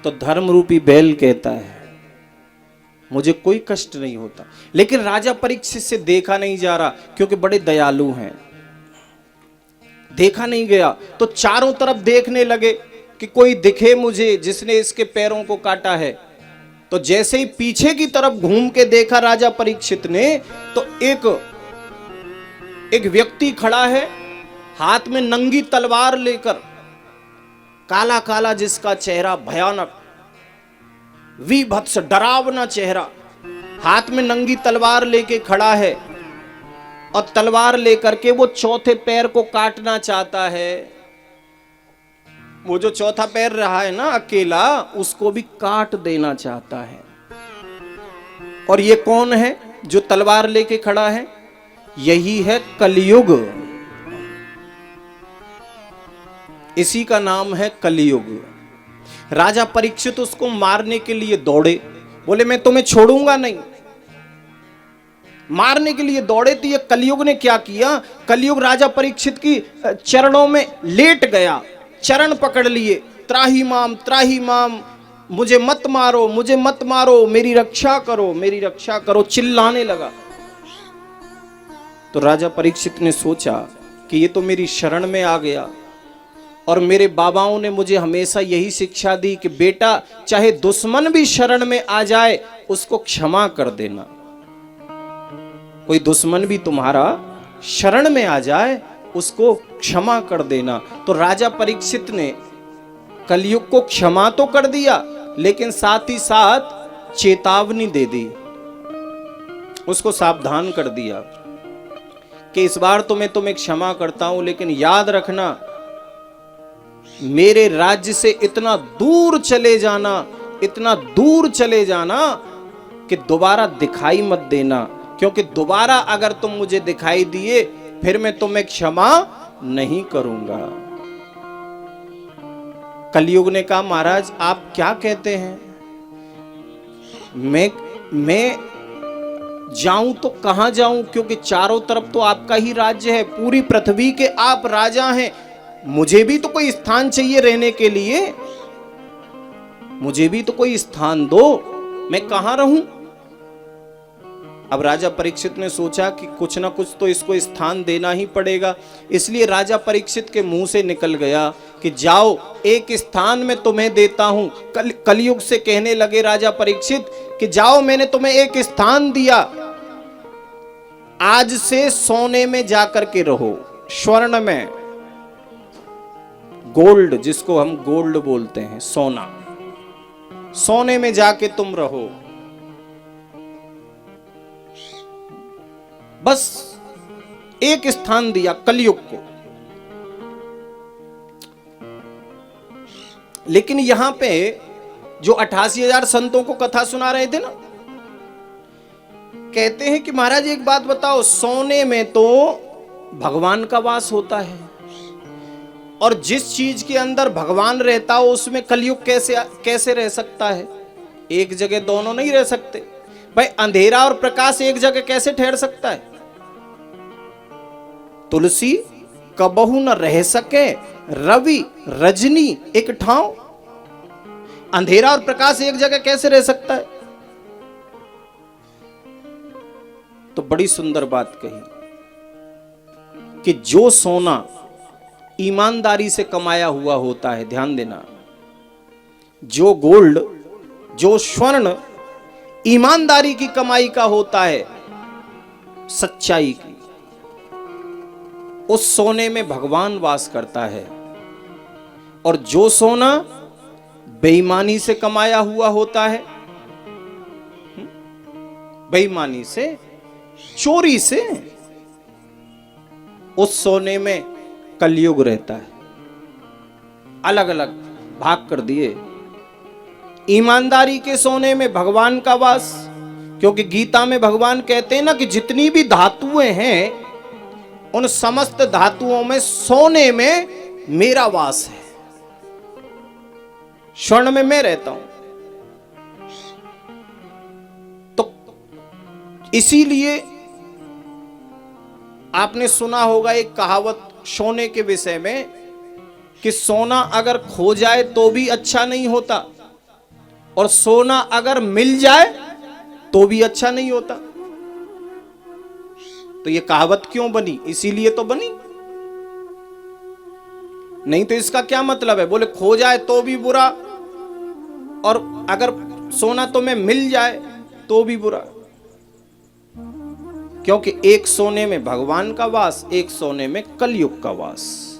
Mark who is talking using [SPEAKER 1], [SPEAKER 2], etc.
[SPEAKER 1] तो धर्म रूपी बैल कहता है मुझे कोई कष्ट नहीं होता। लेकिन राजा परीक्षित से देखा नहीं जा रहा क्योंकि बड़े दयालु हैं, देखा नहीं गया। तो चारों तरफ देखने लगे कि कोई दिखे मुझे जिसने इसके पैरों को काटा है। तो जैसे ही पीछे की तरफ घूम के देखा राजा परीक्षित ने, तो एक व्यक्ति खड़ा है हाथ में नंगी तलवार लेकर, काला काला जिसका चेहरा भयानक, विभत्स डरावना चेहरा, हाथ में नंगी तलवार लेके खड़ा है और तलवार लेकर के वो चौथे पैर को काटना चाहता है। वो जो चौथा पैर रहा है ना अकेला, उसको भी काट देना चाहता है। और ये कौन है जो तलवार लेके खड़ा है? यही है कलियुग। इसी का नाम है कलियुग। राजा परीक्षित उसको मारने के लिए दौड़े, बोले मैं तुम्हें छोड़ूंगा नहीं। मारने के लिए दौड़े तो ये कलियुग ने क्या किया? कलियुग राजा परीक्षित की चरणों में लेट गया, चरण पकड़ लिए, त्राही माम, मुझे मत मारो, मुझे मत मारो, मेरी रक्षा करो, मेरी रक्षा करो, चिल्लाने लगा। तो राजा परीक्षित ने सोचा कि ये तो मेरी शरण में आ गया, और मेरे बाबाओं ने मुझे हमेशा यही शिक्षा दी कि बेटा चाहे दुश्मन भी शरण में आ जाए उसको क्षमा कर देना। कोई दुश्मन भी तुम्हारा शरण में आ जाए उसको क्षमा कर देना। तो राजा परीक्षित ने कलयुग को क्षमा तो कर दिया, लेकिन साथ ही साथ चेतावनी दे दी, उसको सावधान कर दिया कि इस बार तो मैं तुम्हें क्षमा करता हूं, लेकिन याद रखना मेरे राज्य से इतना दूर चले जाना, इतना दूर चले जाना कि दोबारा दिखाई मत देना, क्योंकि दोबारा अगर तुम मुझे दिखाई दिए फिर मैं तुम्हें क्षमा नहीं करूंगा। कलयुग ने कहा महाराज आप क्या कहते हैं? मैं जाऊं तो कहां जाऊं, क्योंकि चारों तरफ तो आपका ही राज्य है, पूरी पृथ्वी के आप राजा हैं, मुझे भी तो कोई स्थान चाहिए रहने के लिए, मुझे भी तो कोई स्थान दो, मैं कहां रहूं? अब राजा परीक्षित ने सोचा कि कुछ ना कुछ तो इसको स्थान देना ही पड़ेगा। इसलिए राजा परीक्षित के मुंह से निकल गया कि जाओ एक स्थान में तुम्हें देता हूं। कलयुग से कहने लगे राजा परीक्षित कि जाओ मैंने तुम्हें एक स्थान दिया, आज से सोने में जाकर के रहो, स्वर्ण में, गोल्ड जिसको हम गोल्ड बोलते हैं, सोना, सोने में जाके तुम रहो। बस एक स्थान दिया कलयुग को। लेकिन यहां पे जो 88,000 संतों को कथा सुना रहे थे ना, कहते हैं कि महाराज एक बात बताओ, सोने में तो भगवान का वास होता है, और जिस चीज के अंदर भगवान रहता हो उसमें कलयुग कैसे रह सकता है? एक जगह दोनों नहीं रह सकते भाई। अंधेरा और प्रकाश एक जगह कैसे ठहर सकता है? तुलसी कबहू न रह सके रवि रजनी एक ठाव। अंधेरा और प्रकाश एक जगह कैसे रह सकता है? तो बड़ी सुंदर बात कही कि जो सोना ईमानदारी से कमाया हुआ होता है, ध्यान देना, जो गोल्ड, जो स्वर्ण ईमानदारी की कमाई का होता है, सच्चाई की, उस सोने में भगवान वास करता है। और जो सोना बेईमानी से कमाया हुआ होता है, बेईमानी से, चोरी से, उस सोने में कलयुग रहता है। अलग अलग भाग कर दिए। ईमानदारी के सोने में भगवान का वास, क्योंकि गीता में भगवान कहते हैं ना कि जितनी भी धातुएं हैं उन समस्त धातुओं में सोने में मेरा वास है, स्वर्ण में मैं रहता हूं। तो इसीलिए आपने सुना होगा एक कहावत सोने के विषय में कि सोना अगर खो जाए तो भी अच्छा नहीं होता, और सोना अगर मिल जाए तो भी अच्छा नहीं होता। तो ये कहावत क्यों बनी? इसीलिए तो बनी, नहीं तो इसका क्या मतलब है? बोले खो जाए तो भी बुरा, और अगर सोना तुम्हें मिल जाए तो भी बुरा। क्योंकि एक सोने में भगवान का वास, एक सोने में कलयुग का वास।